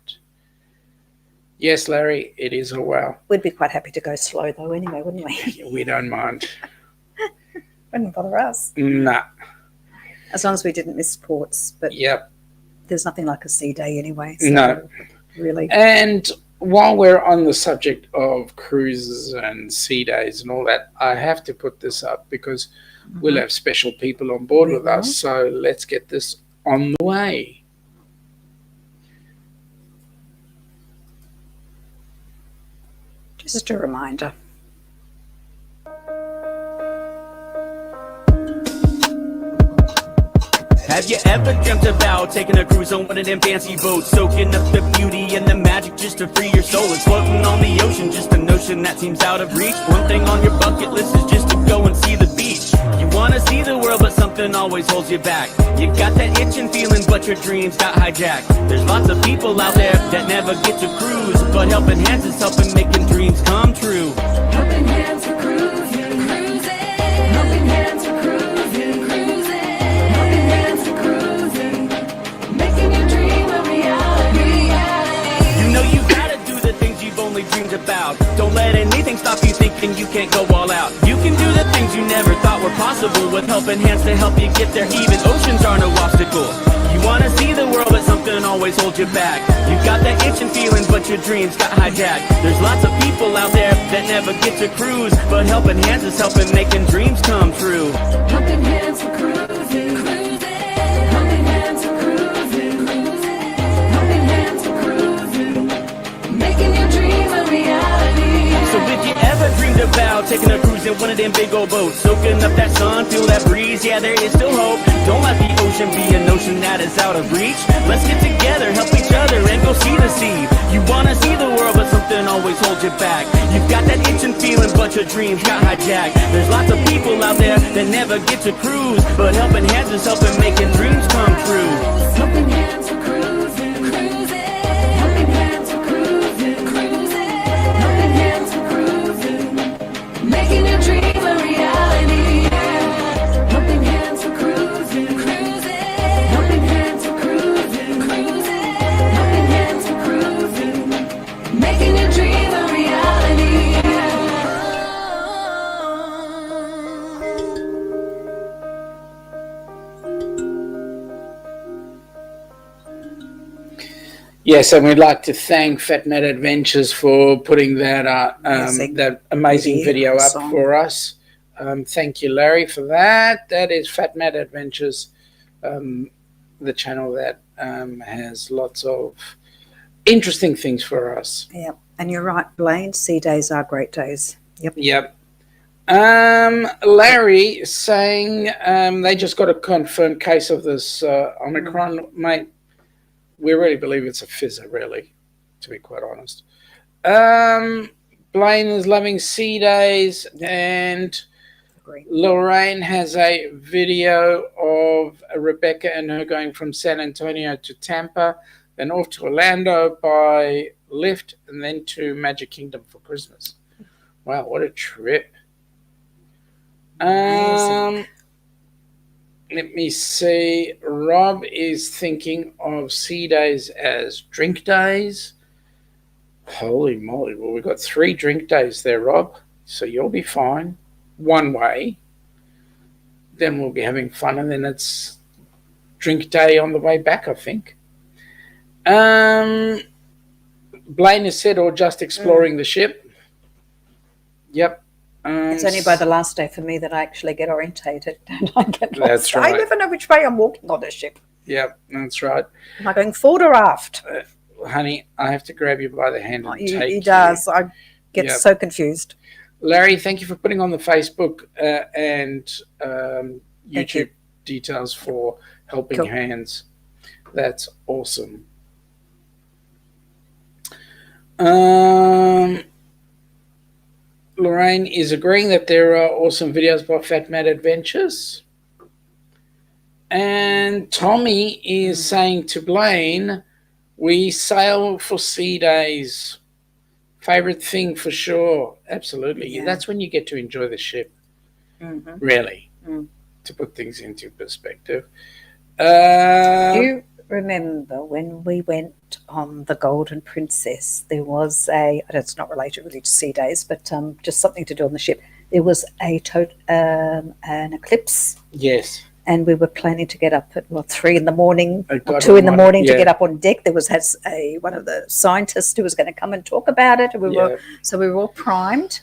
Yes, Larry, it is a wow. We'd be quite happy to go slow though anyway, wouldn't we? We don't mind. Wouldn't bother us. Nah. As long as we didn't miss ports. But yep. There's nothing like a sea day anyway. So no. Really. And while we're on the subject of cruises and sea days and all that, I have to put this up because we'll have special people on board with us. So let's get this on the way. Just a reminder. Have you ever dreamt about taking a cruise on one of them fancy boats, soaking up the beauty and the magic just to free your soul? It's floating on the ocean, just a notion that seems out of reach. One thing on your bucket list is just to go and see the beach. You wanna see the world, but something always holds you back. You got that itching feeling, but your dreams got hijacked. There's lots of people out there that never get to cruise, but Helping Hands is helping making dreams come true. Helping Hands for cruising, cruising. Helping Hands for cruising, cruising. Helping Hands for cruising, making your dream a reality. You know you gotta do the things you've only dreamed about. Don't let anything stop you thinking you can't go all out. You can do the things you never thought were possible with Helping Hands to help you get there. Even oceans are no obstacle. You wanna see the world, but something always holds you back. You got that itching feeling, but your dreams got hijacked. There's lots of people out there that never get to cruise, but Helping Hands is helping making dreams come true. Helping Hands for cruising, cruising. Helping Hands for cruising, cruising. Helping Hands for cruising, making your dream a reality. So if you ever dreamed about taking a cruise in one of them big old boats, soaking up that sun, feel that breeze, yeah, there is still hope. Don't let the ocean be a notion that is out of reach. Let's get together, help each other, and go see the sea. You wanna see the world, but something always holds you back. You've got that itching feeling, but your dreams got hijacked. There's lots of people out there that never get to cruise, but Helping Hands is helping making dreams come true. Helping Hands for cruising, cruising. Helping Hands for cruising, cruising. Helping Hands for cruising, making your dream a reality. Helping Hands for cruising, cruising. Helping Hands for cruising, cruising. Helping Hands for cruising, making your dream a reality. Yes, and we'd like to thank FatMat Adventures for putting that that amazing video up for us. Thank you, Larry, for that. That is FatMat Adventures, the channel that has lots of interesting things for us. Yeah, And you're right, Blaine. Sea days are great days. Yep. Yep. Larry saying they just got a confirmed case of this Omicron, mate. We really believe it's a fizzer, really, to be quite honest. Blaine is loving sea days, and Agree. Lorraine has a video of Rebecca and her going from San Antonio to Tampa, then off to Orlando by lift, and then to Magic Kingdom for Christmas. Wow, what a trip. Amazing. Let me see. Rob is thinking of sea days as drink days. Holy moly. Well, we've got 3 drink days there, Rob. So you'll be fine. One way. Then we'll be having fun, and then it's drink day on the way back, I think. Blaine has said, or just exploring the ship. Yep. It's only by the last day for me that I actually get orientated. And I get lost. That's right. I never know which way I'm walking on a ship. Yep, that's right. Am I going forward or aft? Honey, I have to grab you by the hand and take you. He does. I get so confused. Larry, thank you for putting on the Facebook and YouTube details for Helping Hands. That's awesome. Lorraine is agreeing that there are awesome videos by FatMat Adventures. And Tommy is saying to Blaine, we sail for sea days. Favorite thing for sure. Absolutely. Yeah. That's when you get to enjoy the ship. Mm-hmm. Really. Mm. To put things into perspective. Do you remember when we went on the Golden Princess, there was it's not related really to sea days, but just something to do on the ship. There was an eclipse. Yes. And we were planning to get up at 3 in the morning, or 2 in the morning to get up on deck. There was one of the scientists who was going to come and talk about it. And we were all primed.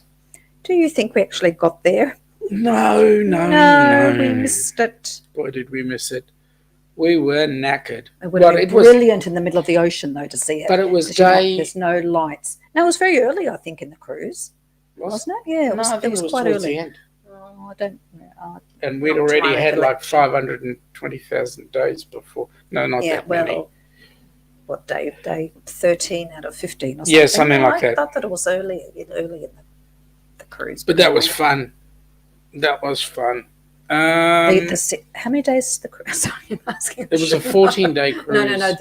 Do you think we actually got there? No, we missed it. Boy, did we miss it. We were knackered. It would have been brilliant in the middle of the ocean, though, to see it. But it was day. There's no lights. No, it was very early, I think, in the cruise. Wasn't it? Yeah, it was quite early. The end. Oh, I don't know. And we'd already had like 520,000 days before. No, not that many. What day 13 out of 15 or something? Yeah, something like that. I thought that it was early in the cruise. But that was fun. That was fun. How many days is the cruise? Sorry, I'm asking. It was a 14-day cruise. No.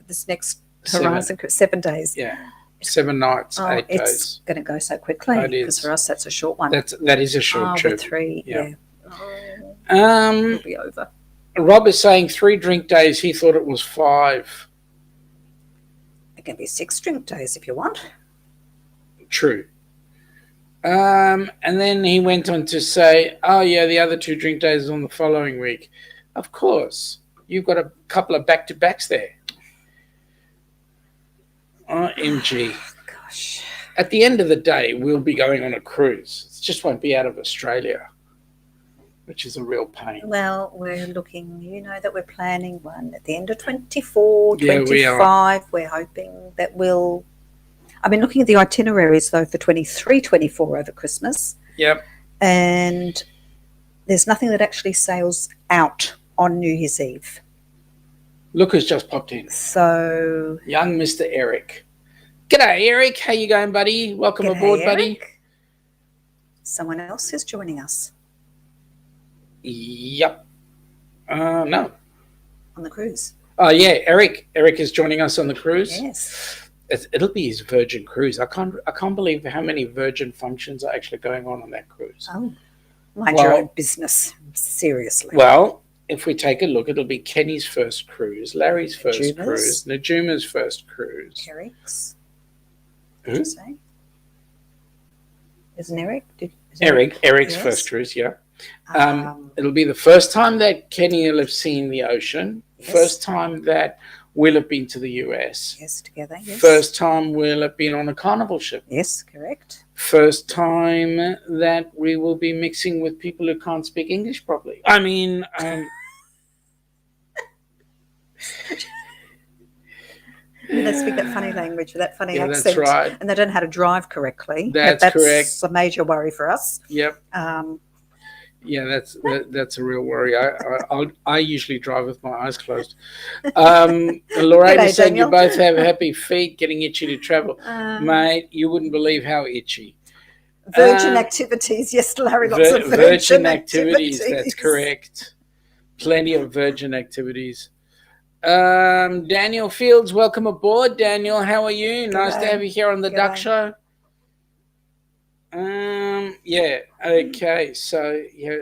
This next Horizon cruise, 7 days. Yeah, 7 nights, 8 days. It's going to go so quickly because for us that's a short one. That is a short trip. With 3, yeah. It'll be over. Rob is saying 3 drink days. He thought it was 5. It can be 6 drink days if you want. True. And then he went on to say, oh, yeah, the other 2 drink days on the following week. Of course. You've got a couple of back-to-backs there. OMG. Gosh. At the end of the day, we'll be going on a cruise. It just won't be out of Australia, which is a real pain. Well, we're looking, that we're planning one at the end of 24, Yeah, 25. We're hoping that we'll... I've been looking at the itineraries, though, for 23, 24 over Christmas. Yep. And there's nothing that actually sails out on New Year's Eve. Look who's just popped in. So... Young Mr. Eric. G'day, Eric. How you going, buddy? Welcome aboard, buddy. Someone else is joining us. Yep. No. On the cruise. Oh, yeah, Eric. Eric is joining us on the cruise. Yes. It'll be his Virgin cruise. I can't believe how many Virgin functions are actually going on that cruise. Oh, mind your own business. Seriously. Well, if we take a look, it'll be Kenny's first cruise, Larry's first cruise, Najuma's first cruise. Eric's. Who? Did you say? Isn't Eric? Eric's first cruise, yeah. It'll be the first time that Kenny will have seen the ocean. Yes. First time that we'll have been to the US. Yes, together, yes. First time we'll have been on a carnival ship. Yes, correct. First time that we will be mixing with people who can't speak English properly. I mean... they speak that funny language with that funny Yeah, accent. that's right. And they don't know how to drive correctly. That's correct. That's a major worry for us. Yep. Yeah, that's a real worry. I usually drive with my eyes closed. Lorraine G'day, is saying you Daniel. both have happy feet, getting itchy to travel. Mate, you wouldn't believe how itchy. Virgin activities. Yes, Larry, lots of virgin activities. That's correct. Plenty of virgin activities. Daniel Fields, welcome aboard. Daniel, how are you? Nice to have you here on the Duck Show. Yeah, okay. So, yeah,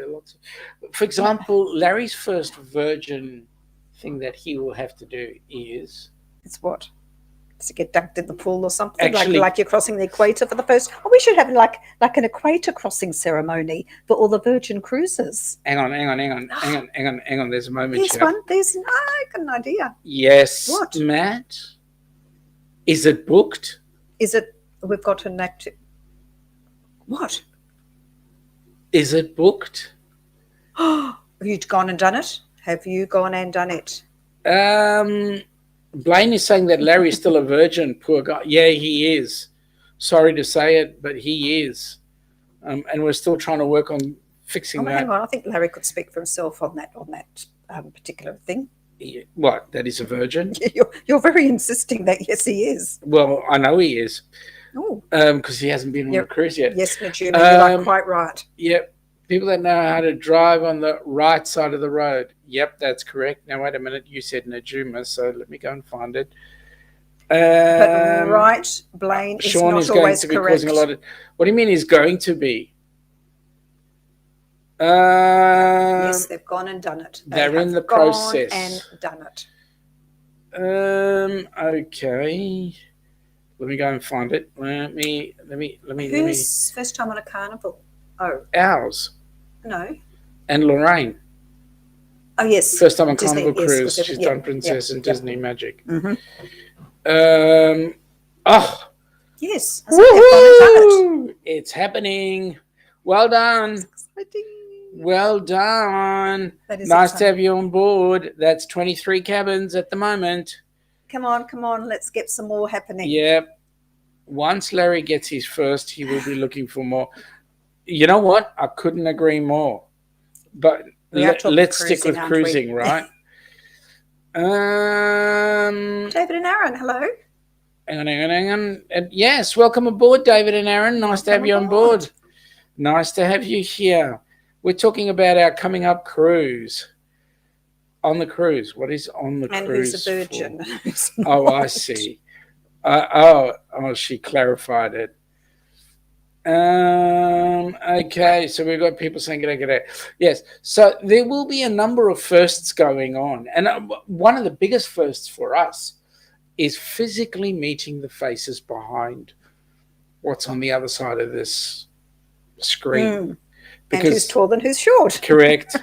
for example, Larry's first virgin thing that he will have to do is... It's what? To get dunked in the pool or something? Actually, like you're crossing the equator for the first... Oh, we should have like an equator crossing ceremony for all the Virgin Cruisers. Hang on. There's a moment. There's one. I got an idea. Yes. What? Matt? Is it booked? Is it... We've got an active... What? Is it booked? Have you gone and done it? Have you gone and done it? Blaine is saying that Larry's still a virgin. Poor guy. Yeah, he is. Sorry to say it, but he is. And we're still trying to work on fixing that. Hang on. I think Larry could speak for himself on that particular thing. What? That he's a virgin? You're very insisting that yes, he is. Well, I know he is. Oh. Because he hasn't been on a cruise yet. Yes, Najuma, you are quite right. Yep. People that know how to drive on the right side of the road. Yep, that's correct. Now, wait a minute. You said Najuma, so let me go and find it. But right, Blaine, is Sean not is going always to be correct. causing a lot of... What do you mean he's going to be? Yes, they've gone and done it. They're in the process. And done it. Okay. Let me go and find it. Let me. Who's first time on a carnival? Oh. Ours. No. And Lorraine. Oh, yes. First time on Disney, Carnival yes, Cruise. She's done Princess and Disney Magic. Mm-hmm. Yes. Woohoo! It's happening. Well done. Exciting. Well done. That is nice exciting. to have you on board. That's 23 cabins at the moment. Come on. Let's get some more happening. Yep. Once Larry gets his first, he will be looking for more. You know what? I couldn't agree more. But let's stick with cruising, right? David and Aaron, hello. Hang on. Yes, welcome aboard, David and Aaron. Nice to have you on board. Nice to have you here. We're talking about our coming up cruise. On the cruise. What is on the cruise? And who's a virgin? Oh, I see. She clarified it. Okay, so we've got people saying g'day. Yes, so there will be a number of firsts going on. And one of the biggest firsts for us is physically meeting the faces behind what's on the other side of this screen. And who's tall and who's short. Correct.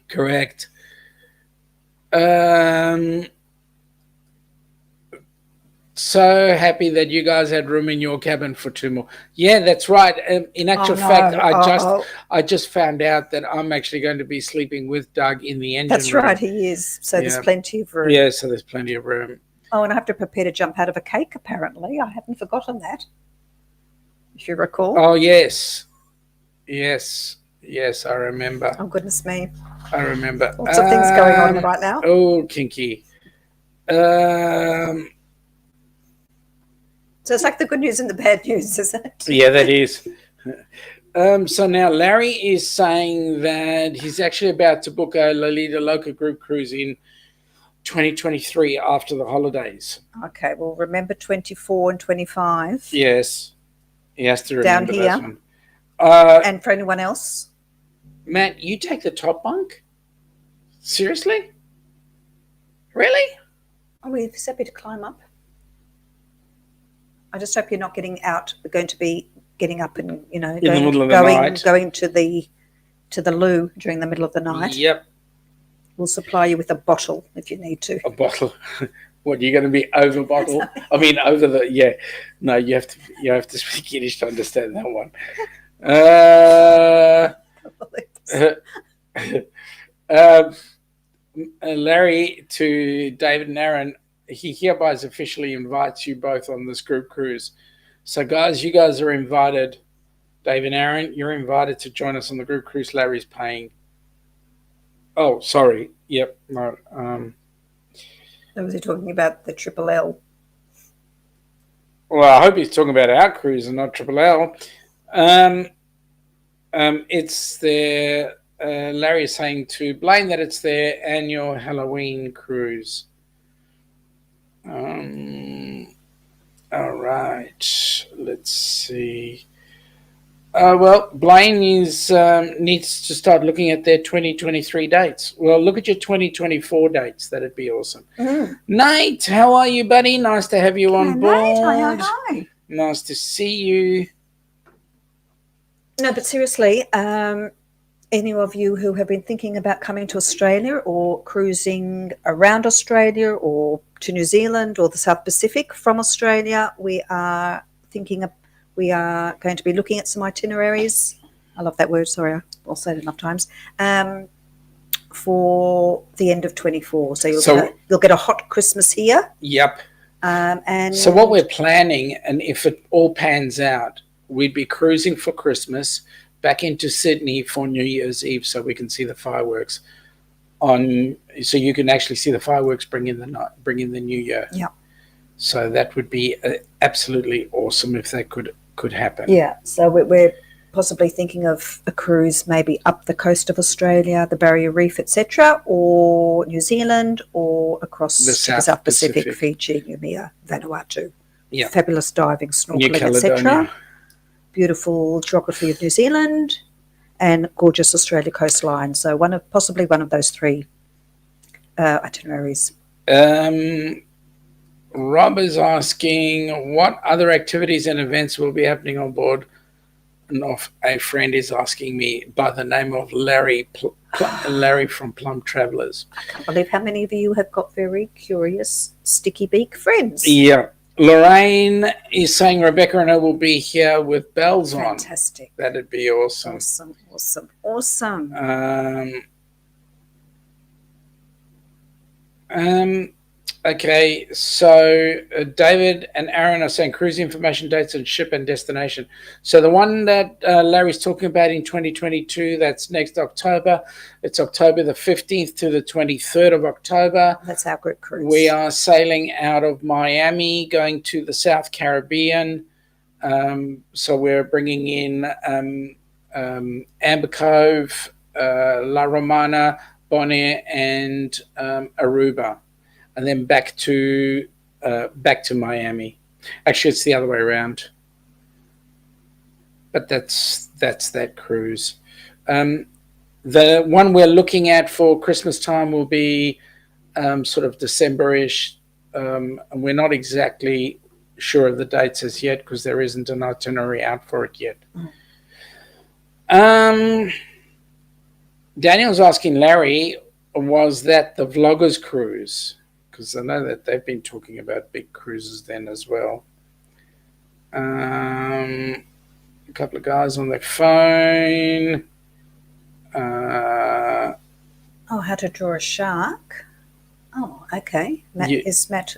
Correct. So happy that you guys had room in your cabin for 2 more. Yeah, that's right. In actual fact, I just found out that I'm actually going to be sleeping with Doug in the engine room. That's right, he is. So there's plenty of room. Yeah, so there's plenty of room. Oh, and I have to prepare to jump out of a cake, apparently. I haven't forgotten that, if you recall. Oh, yes. Yes, I remember. Oh, goodness me. I remember. Lots of things going on right now. Oh, kinky. So it's like the good news and the bad news, isn't it? Yeah, that is. So now Larry is saying that he's actually about to book a Lolita Loca group cruise in 2023 after the holidays. Okay, well, remember 24 and 25. Yes, he has to remember down here. that one. And for anyone else? Matt, you take the top bunk? Seriously? Really? Oh, we're happy to climb up. I just hope you're not getting out. We're going to be getting up and, in the middle of the night. Going to the loo during the middle of the night. Yep. We'll supply you with a bottle if you need to. A bottle? What, you're going to be over bottle? I mean, over the, yeah. No, you have to speak Yiddish to understand that one. Larry, to David and Aaron, he hereby officially invites you both on this group cruise. So, guys, you guys are invited. Dave and Aaron, you're invited to join us on the group cruise. Larry's paying. Oh, sorry. Yep. No. Was he talking about the Triple L? Well, I hope he's talking about our cruise and not Triple L. It's their. Larry is saying to Blaine that it's their annual Halloween cruise. All right. Let's see. Well, Blaine needs to start looking at their 2023 dates. Well, look at your 2024 dates. That'd be awesome. Nate, how are you, buddy? Nice to have you on board. Nate, hi. Nice to see you. No, but seriously, any of you who have been thinking about coming to Australia or cruising around Australia or to New Zealand or the South Pacific from Australia, we are going to be looking at some itineraries. I love that word, sorry, I'll say it enough times. For the end of 24. So you'll get a hot Christmas here. Yep. And so what we're planning, and if it all pans out, we'd be cruising for Christmas back into Sydney for New Year's Eve, so we can see the fireworks so you can actually see the fireworks bring in the new year. Yeah. So that would be absolutely awesome if that could happen. Yeah. So we're possibly thinking of a cruise maybe up the coast of Australia, the Barrier Reef, etc., or New Zealand, or across the South Pacific, Fiji, Noumea, Vanuatu. Yeah. Fabulous diving, snorkeling, etc. Beautiful geography of New Zealand and gorgeous Australia coastline. So possibly one of those three itineraries. Rob is asking what other activities and events will be happening on board. And a friend is asking me by the name of Larry from Plum Travellers. I can't believe how many of you have got very curious sticky beak friends. Yeah. Lorraine is saying Rebecca and I will be here with bells on. Fantastic. That'd be awesome. Awesome. Okay, so David and Aaron are saying cruise information, dates and ship and destination. So the one that Larry's talking about in 2022, that's next October. It's October the 15th to the 23rd of October. That's our group cruise. We are sailing out of Miami, going to the South Caribbean. So we're bringing in Amber Cove, La Romana, Bonaire, and Aruba. And then back to Miami. Actually, it's the other way around. But that's that cruise. The one we're looking at for Christmas time will be sort of December-ish. And we're not exactly sure of the dates as yet because there isn't an itinerary out for it yet. Daniel's asking Larry, was that the Vloggers cruise? Because I know that they've been talking about big cruises then as well. A couple of guys on their phone. How to draw a shark. Oh, okay. Is that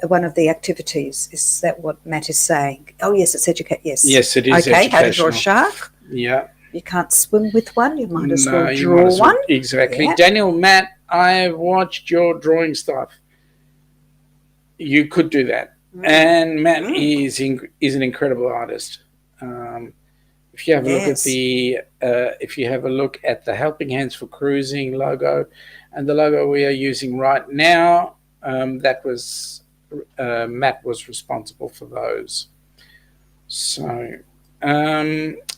one of the activities? Is that what Matt is saying? Oh, yes, it's Yes. Yes, it is. Okay, how to draw a shark. Yeah. You can't swim with one. You might as well draw one. Exactly. Yeah. Daniel, Matt, I've watched your drawing stuff. You could do that. And Matt is an incredible artist. If you have a look at the Helping Hands for Cruising logo and the logo we are using right now, that was Matt was responsible for those. So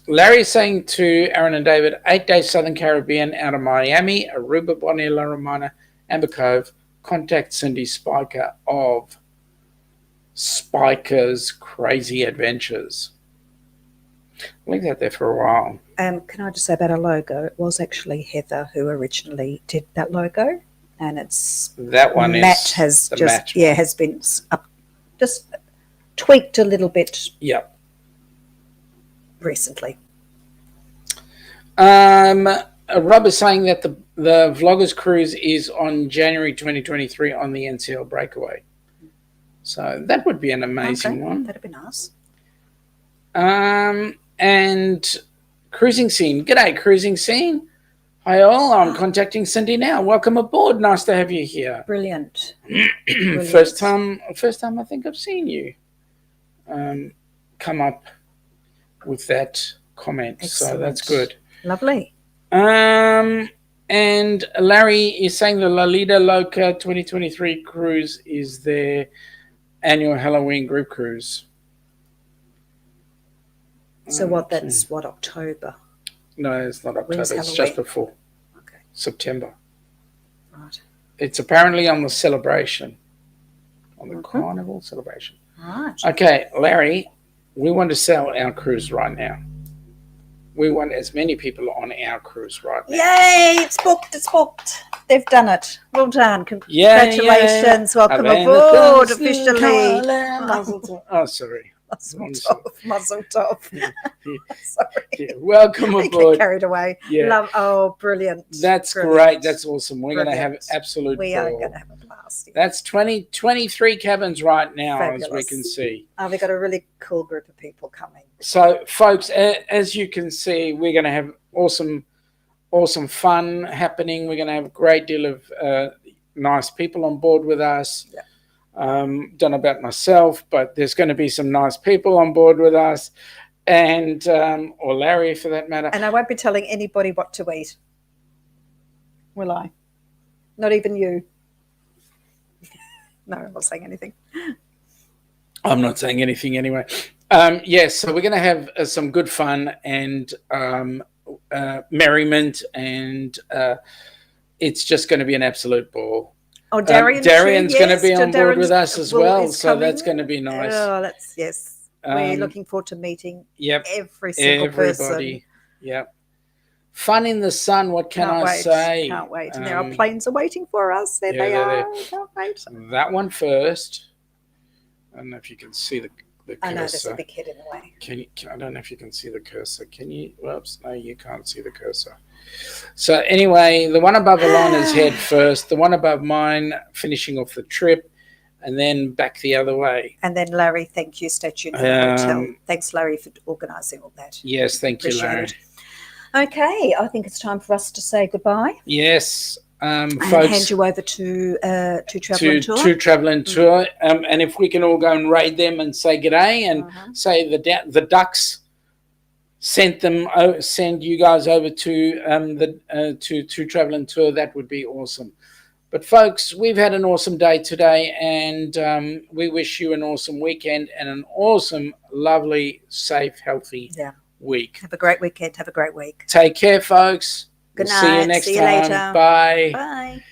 Larry is saying to Aaron and David, 8-day Southern Caribbean out of Miami, Aruba, Bonaire, La Romana, Amber Cove. Contact Cindy Spiker of Spiker's Crazy Adventures. I'll leave that there for a while. Can I just say about a logo? It was actually Heather who originally did that logo, and it's that one. Matt has been just tweaked a little bit. Yep. Recently. Rob is saying that the Vloggers Cruise is on January 2023 on the NCL Breakaway. So that would be an amazing one. That'd be nice. And Cruising Scene. G'day, Cruising Scene. Hi all, I'm contacting Cindy now. Welcome aboard. Nice to have you here. Brilliant. First time I think I've seen you come up with that comment. Excellent. So that's good. Lovely. And Larry is saying the Lalita Loca 2023 cruise is their annual Halloween group cruise. So that's October? No, it's not October. When's It's Halloween? just before Okay. September. Right. It's apparently on the celebration, on the carnival celebration. Right. Okay, Larry, we want to sell our cruise right now. We want as many people on our cruise right now. Yay! It's booked. It's booked. They've done it. Well done. Congratulations. Welcome aboard officially. Oh, sorry. Muzzle top. Sorry. Yeah, welcome I aboard. get carried away. Yeah. Brilliant. That's Brilliant. great. That's awesome. We're going to have Brilliant. absolute We ball. are going to have a blast. That's 23 cabins right now, Fabulous. as we can see. We've got a really cool group of people coming. So, folks, as you can see, we're going to have awesome fun happening. We're going to have a great deal of nice people on board with us. Yeah. Don't know about myself, but there's going to be some nice people on board with us, and or Larry for that matter. And I won't be telling anybody what to eat, will I? Not even you. No, I'm not saying anything. I'm not saying anything anyway. Yes, so we're going to have some good fun and merriment, and it's just going to be an absolute ball. Oh, Darian's going to be on board with us as well, so that's going to be nice. Oh, yes. We're looking forward to meeting every single everybody. person. Yep. Fun in the sun, what can I say? Can't wait. And there are planes are waiting for us. There they are. Can't wait. That one first. I don't know if you can see the cursor. I know there's a big head in the way. I don't know if you can see the cursor. Can you? Whoops, no, you can't see the cursor. So anyway, the one above Alana's head first, the one above mine finishing off the trip, and then back the other way. And then Larry, thank you. Stay tuned for the hotel. Thanks, Larry, for organising all that. Yes, thank you, Larry. It. Okay, I think it's time for us to say goodbye. Yes. And folks, hand you over to Travel and Tour. To Travel and Tour. And if we can all go and raid them and say g'day and say the D.U.C.s send you guys over to to Travel and Tour, that would be awesome. But folks, we've had an awesome day today, and we wish you an awesome weekend and an awesome, lovely, safe, healthy week. Have a great weekend. Have a great week. Take care, folks. Good We'll night. See you next time. Later. Bye. Bye.